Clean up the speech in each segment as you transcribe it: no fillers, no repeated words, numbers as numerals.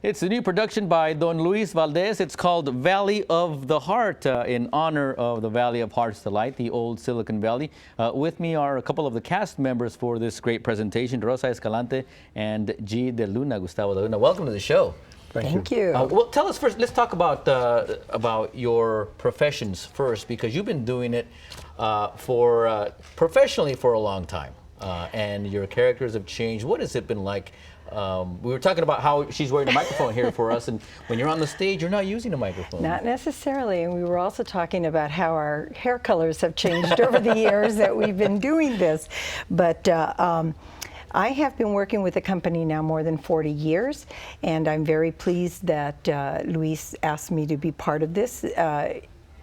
It's a new production by Don Luis Valdez. It's called Valley of the Heart, in honor of the Valley of Heart's Delight, the old Silicon Valley. With me are a couple of the cast members for this great presentation, Rosa Escalante and G. De Luna, Gustavo De Luna. Welcome to the show. Thank you. Well, tell us first, let's talk about your professions first, because you've been doing it professionally for a long time, and your characters have changed. What has it been like? We were talking about how she's wearing a microphone here for us, and when you're on the stage, you're not using a microphone. Not necessarily, and we were also talking about how our hair colors have changed over the years that we've been doing this. But I have been working with the company now more than 40 years, and I'm very pleased that Luis asked me to be part of this.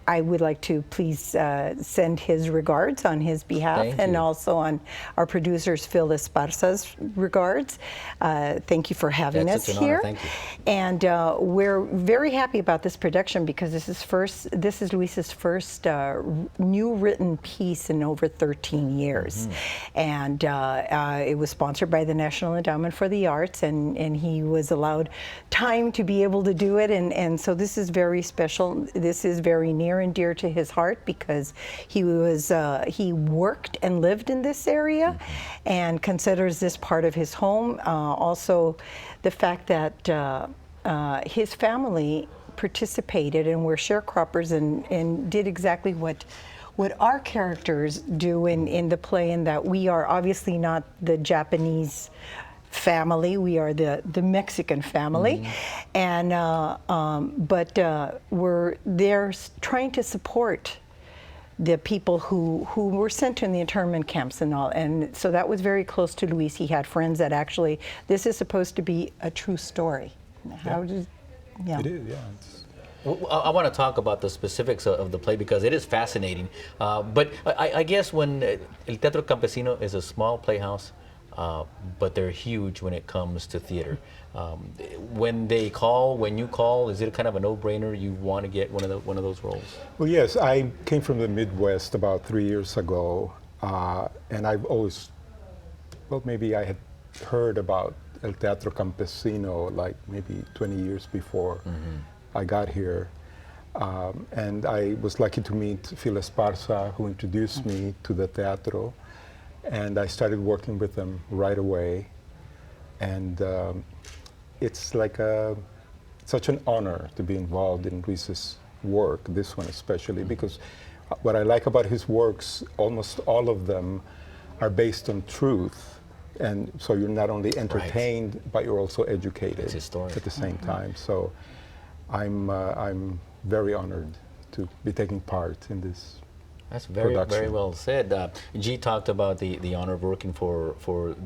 I would like to please send his regards on his behalf, and also on our producer's Phil Esparza's regards. Thank you for having us here. Thank you. And we're very happy about this production because this is Luis's first new written piece in over 13 years. And it was sponsored by the National Endowment for the Arts, and he was allowed time to be able to do it. And so this is very special. This is very near and dear to his heart because he worked and lived in this area and considers this part of his home. Also, the fact that his family participated and were sharecroppers and did exactly what our characters do in the play, and that we are obviously not the Japanese family, we are the Mexican family, and but we're there trying to support the people who were sent to the internment camps and all, and so that was very close to Luis. He had friends that actually, this is supposed to be a true story. How did, yeah. It is, yeah. I want to talk about the specifics of the play because it is fascinating, but I guess when El Teatro Campesino is a small playhouse, but they're huge when it comes to theater. When you call, is it kind of a no-brainer? You want to get one of those roles? Well, yes, I came from the Midwest about 3 years ago, and I've always, well, maybe I had heard about El Teatro Campesino like maybe 20 years before I got here. And I was lucky to meet Phil Esparza, who introduced me to the teatro. And I started working with them right away, and it's like such an honor to be involved in Luis's work, this one especially, because what I like about his works, almost all of them are based on truth, and so you're not only entertained, but you're also educated at the same time. So I'm very honored to be taking part in this. That's very well said. G talked about the honor of working for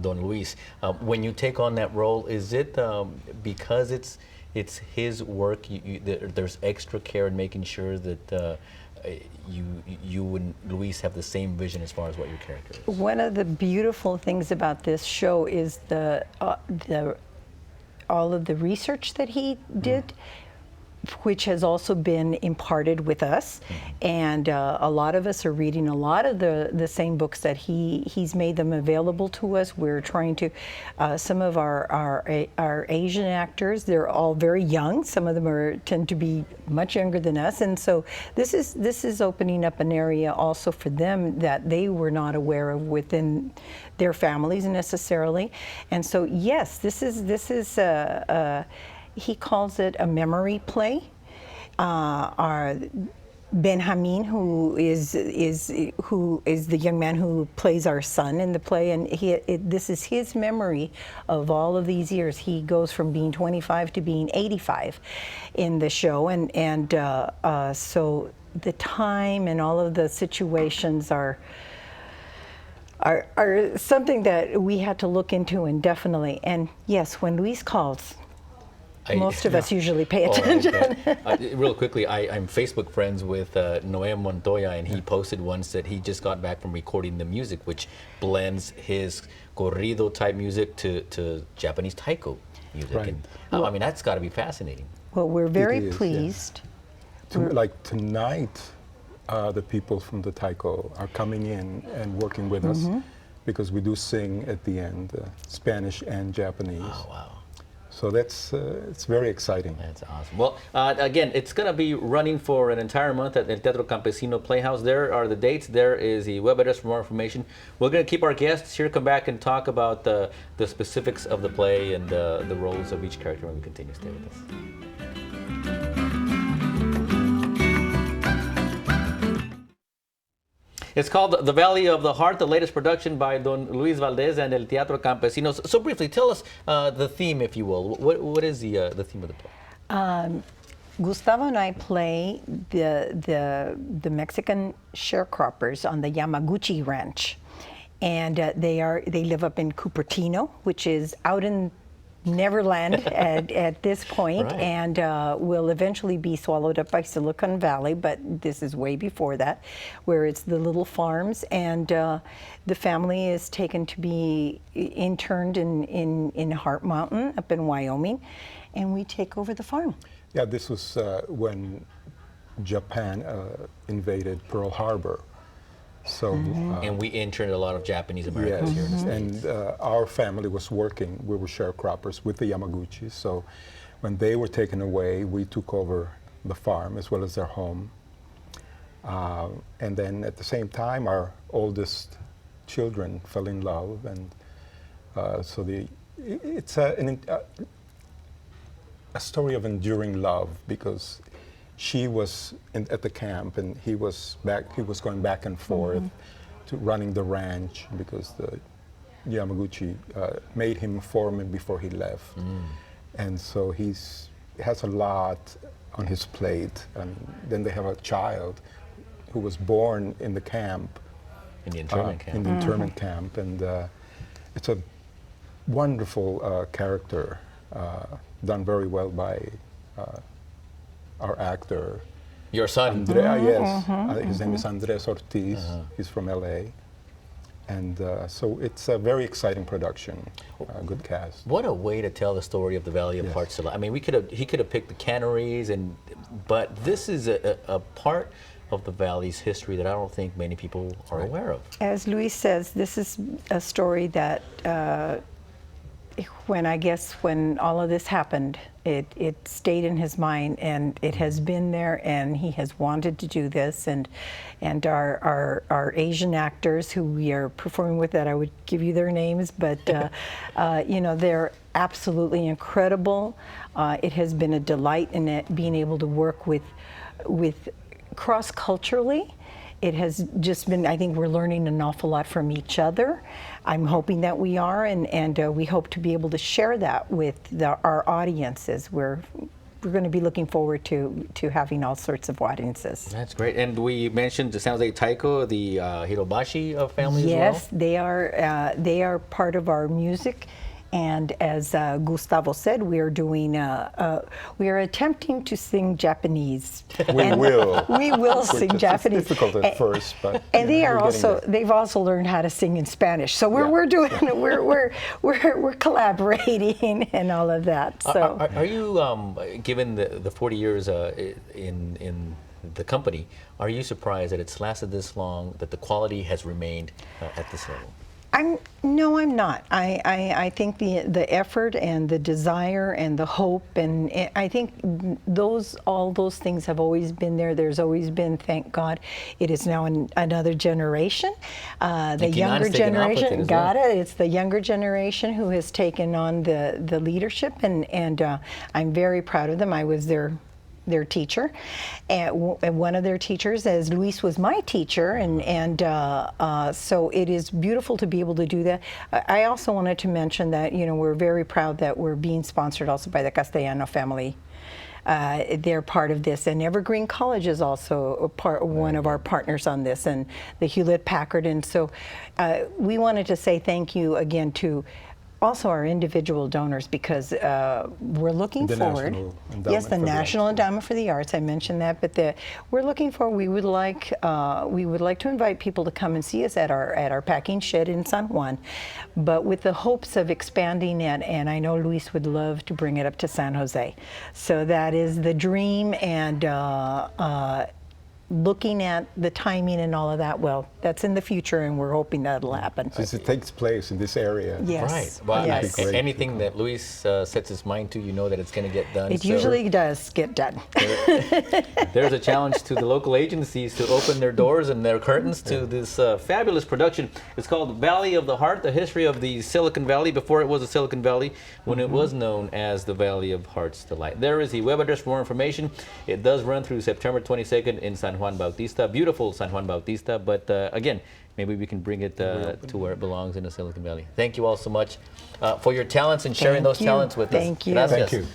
Don Luis. When you take on that role, is it because it's his work? There's extra care in making sure that you and Luis have the same vision as far as what your character is. One of the beautiful things about this show is all of the research that he did, which has also been imparted with us, and a lot of us are reading a lot of the same books that he's made them available to us. We're trying to, some of our Asian actors, they're all very young. Some of them tend to be much younger than us, and so this is opening up an area also for them that they were not aware of within their families necessarily. And so yes, this is he calls it a memory play. Our Benjamin, who is the young man who plays our son in the play, and this is his memory of all of these years. He goes from being 25 to being 85 in the show, and so the time and all of the situations are something that we had to look into, and definitely. And yes, when Luis calls, most of us usually pay attention. Okay. Real quickly, I'm Facebook friends with Noé Montoya, and he posted once that he just got back from recording the music, which blends his corrido type music to Japanese taiko music. Right. And, I mean, that's got to be fascinating. Well, we're very pleased. Yeah. Like tonight, the people from the taiko are coming in and working with us, because we do sing at the end, Spanish and Japanese. Oh, wow. So that's it's very exciting. That's awesome. Well, again, it's going to be running for an entire month at El Teatro Campesino Playhouse. There are the dates. There is the web address for more information. We're going to keep our guests here, come back and talk about the specifics of the play and the roles of each character when we continue. Stay with us. It's called The Valley of the Heart, the latest production by Don Luis Valdez and El Teatro Campesino. So briefly, tell us the theme, if you will. What is the theme of the play? Gustavo and I play the Mexican sharecroppers on the Yamaguchi Ranch, and they live up in Cupertino, which is out in Neverland at this point, right. And will eventually be swallowed up by Silicon Valley, but this is way before that, where it's the little farms, and the family is taken to be interned in Heart Mountain up in Wyoming, and we take over the farm. Yeah, this was when Japan invaded Pearl Harbor. So, and we interned a lot of Japanese Americans here in the States. And our family was working, we were sharecroppers with the Yamaguchi. So when they were taken away, we took over the farm as well as their home. And then at the same time, our oldest children fell in love. And so it's a story of enduring love, because she was at the camp, and he was going back and forth to running the ranch, because the Yamaguchi made him foreman before he left. And so he has a lot on his plate. And then they have a child who was born in the camp. In the internment camp. In the internment camp. And it's a wonderful character, done very well by our actor. Your son? Andrea, yes. His name is Andres Ortiz. He's from LA. And so it's a very exciting production, good cast. What a way to tell the story of the Valley of Heart. I mean, he could have picked the canneries, but this is a part of the Valley's history that I don't think many people are aware of. As Luis says, this is a story that when all of this happened, it stayed in his mind, and it has been there, and he has wanted to do this, and our Asian actors who we are performing with, that I would give you their names, but you know, they're absolutely incredible. It has been a delight in it, being able to work with cross-culturally. It has just been, I think we're learning an awful lot from each other. I'm hoping that we are, and we hope to be able to share that with our audiences. We're going to be looking forward to having all sorts of audiences. That's great. And we mentioned, it sounds like Taiko, the Hirobashi family as well? Yes, they are part of our music. And as Gustavo said, we are doing, we are attempting to sing Japanese. We will sing Japanese. It's difficult at first, but and they've also learned how to sing in Spanish. So we're doing, we're collaborating and all of that. So are you, given the 40 years in the company, are you surprised that it's lasted this long, that the quality has remained at this level? No, I'm not. I think the effort and the desire and the hope, and I think all those things have always been there. There's always been, thank God, it is now another generation. The younger generation got it. It's the younger generation who has taken on the leadership, and I'm very proud of them. I was their teacher, and one of their teachers, as Luis was my teacher, and so it is beautiful to be able to do that. I also wanted to mention that, you know, we're very proud that we're being sponsored also by the Castellano family. They're part of this, and Evergreen College is also one of our partners on this, and the Hewlett-Packard, and so we wanted to say thank you again to also our individual donors, because we're looking forward. Yes, the National Endowment for the Arts. I mentioned that, but we're looking for. We would like to invite people to come and see us at our packing shed in San Juan, but with the hopes of expanding it. And I know Luis would love to bring it up to San Jose. So that is the dream, and looking at the timing and all of that, well, that's in the future, and we're hoping that'll happen. Since it takes place in this area. Yes. Right. Well, Yes. anything that Luis sets his mind to, you know that it's going to get done. It So usually does get done. there's a challenge to the local agencies to open their doors and their curtains to this fabulous production. It's called Valley of the Heart, the history of the Silicon Valley before it was the Silicon Valley, when it was known as the Valley of Heart's Delight. There is the web address for more information. It does run through September 22nd in San Juan Bautista, beautiful San Juan Bautista, but again, maybe we can bring it to where it belongs in the Silicon Valley. Thank you all so much for your talents and sharing Thank those you. talents with us. Thank you. Gracias. Thank you.